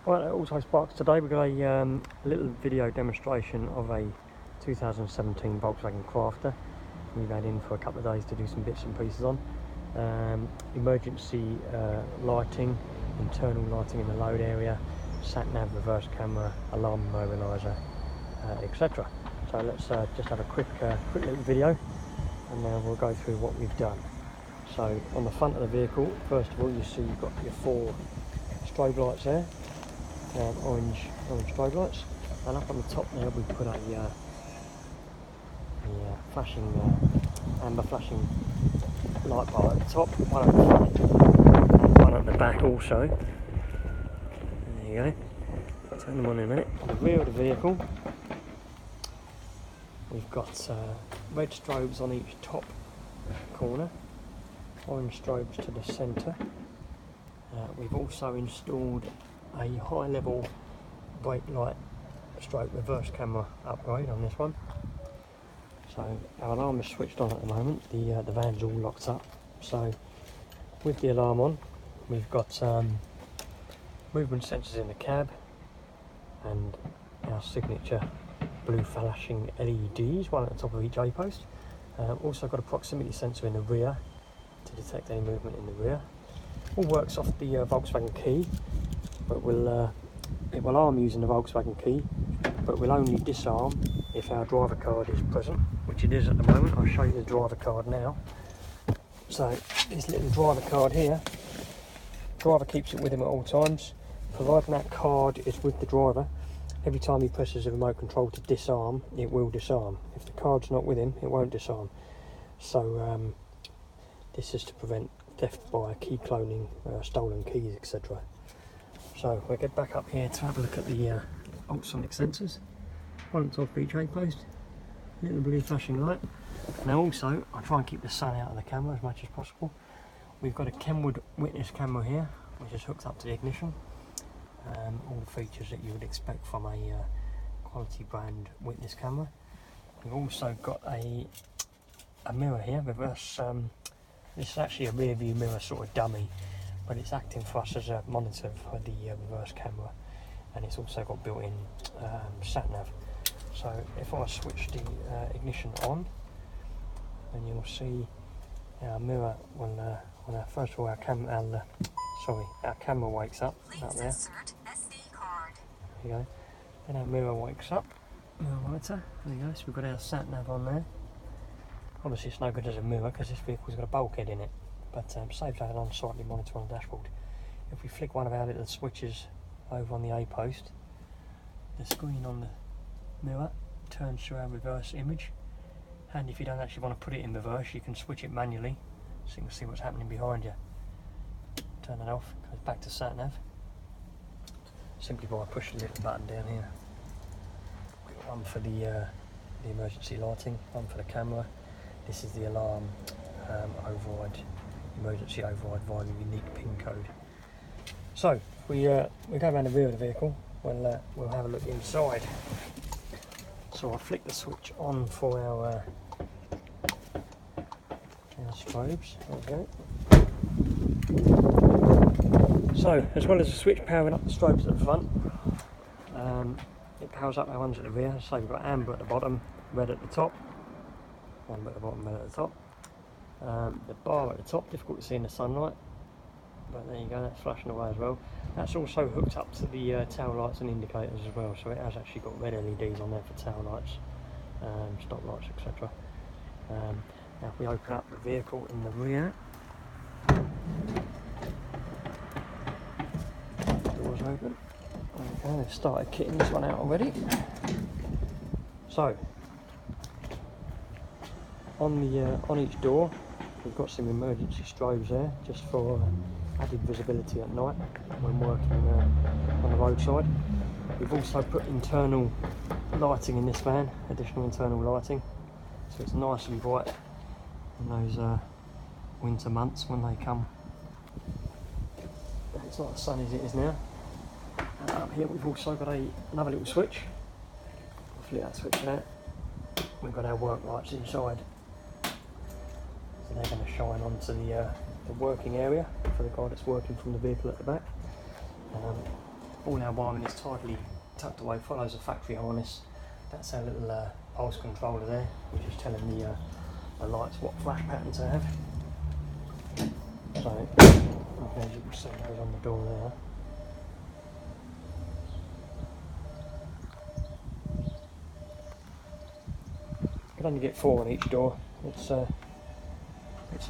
Right, at Autosparx today we've got a little video demonstration of a 2017 Volkswagen Crafter. We've had in for a couple of days to do some bits and pieces on. Emergency lighting, internal lighting in the load area, sat-nav, reverse camera, alarm immobiliser, etc. So let's just have a quick little video and then we'll go through what we've done. So on the front of the vehicle, first of all, you see you've got your 4 strobe lights there. Orange strobe lights, and up on the top there we put a flashing amber flashing light bar at the top, one at the front and one at the back also. There you go, turn them on in a minute. On the rear of the vehicle we've got red strobes on each top corner, orange strobes to the centre. We've also installed a high level brake light stroke reverse camera upgrade on this one. So our alarm is switched on at the moment, the van's all locked up. So with the alarm on, we've got movement sensors in the cab and our signature blue flashing LEDs, one at the top of each A-post. Also got a proximity sensor in the rear to detect any movement in the rear. All works off the Volkswagen key, but it will arm using the Volkswagen key, but will only disarm if our driver card is present, which it is at the moment. I'll show you the driver card now. So this little driver card here, driver keeps it with him at all times. Providing that card is with the driver, every time he presses the remote control to disarm, it will disarm. If the card's not with him, it won't disarm. So this is to prevent theft by key cloning, stolen keys, etc. So we'll get back up here to have a look at the ultrasonic sensors. One on top of each A-post, little blue flashing light. Now also, I try and keep the sun out of the camera as much as possible. We've got a Kenwood witness camera here, which is hooked up to the ignition. All the features that you would expect from a quality brand witness camera. We've also got a mirror here, reverse. This is actually a rear view mirror sort of dummy, but it's acting for us as a monitor for the reverse camera, and it's also got built-in sat-nav. So if I switch the ignition on, then you'll see our mirror when first of all our camera wakes up out there. There you go. Then our mirror wakes up, mirror monitor. There you go. So we've got our sat-nav on there. Obviously it's no good as a mirror because this vehicle's got a bulkhead in it, but saves having an on-site monitor on the dashboard. If we flick one of our little switches over on the A-post, the screen on the mirror turns to our reverse image, and if you don't actually want to put it in reverse, you can switch it manually so you can see what's happening behind you. Turn that off, goes back to sat-nav, simply by pushing the little button down here. We've got one for the emergency lighting, one for the camera. This is the alarm override, emergency override via the unique PIN code. So we go around the rear of the vehicle. We'll have a look inside. So I'll flick the switch on for our strobes. There we go. So as well as the switch powering up the strobes at the front, it powers up our ones at the rear. So we've got amber at the bottom, red at the top. Amber at the bottom, red at the top. The bar at the top, difficult to see in the sunlight, but there you go, that's flashing away as well. That's also hooked up to the tail lights and indicators as well, so it has actually got red LEDs on there for tail lights, stop lights, etc. Now if we open up the vehicle in the rear, doors open. Okay, they've started kitting this one out already. So on each door we've got some emergency strobes there, just for added visibility at night when working on the roadside. We've also put internal lighting in this van, additional internal lighting, so it's nice and bright in those winter months when they come. It's not as sunny as it is now. Up here we've also got another little switch. I'll flick that switch out. We've got our work lights inside. So they're going to shine onto the working area for the guy that's working from the vehicle at the back. All our wiring is tightly tucked away, follows a factory harness. That's our little pulse controller there, which is telling the lights what flash patterns they have. So, as you can see, those on the door there. You can only get 4 on each door. It's a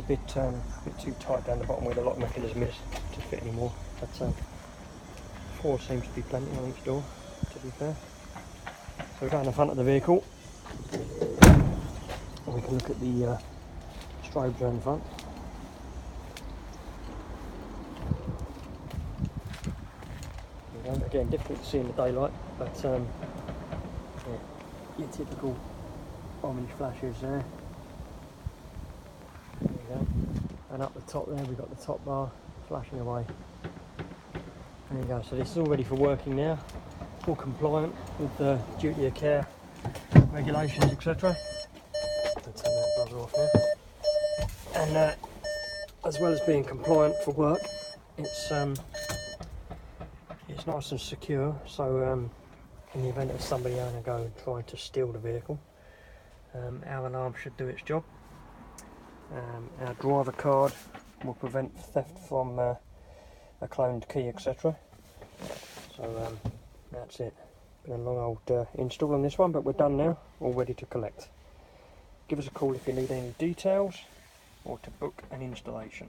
bit too tight down the bottom where the lock mechanism is to fit anymore. But 4 seems to be plenty on each door, to be fair. So we go in the front of the vehicle, and we can look at the strobes around the front. Again, difficult to see in the daylight, but yeah, your typical orange flashes there. There we go. And up the top there, we've got the top bar flashing away. There you go. So this is all ready for working now, all compliant with the duty of care regulations, etc. Let's turn that buzzer off now. And as well as being compliant for work, it's nice and secure. So in the event of somebody owner go and try to steal the vehicle, our alarm should do its job. Our driver card will prevent theft from a cloned key, etc. So that's it. Been a long old install on this one, but we're done now, all ready to collect. Give us a call if you need any details or to book an installation.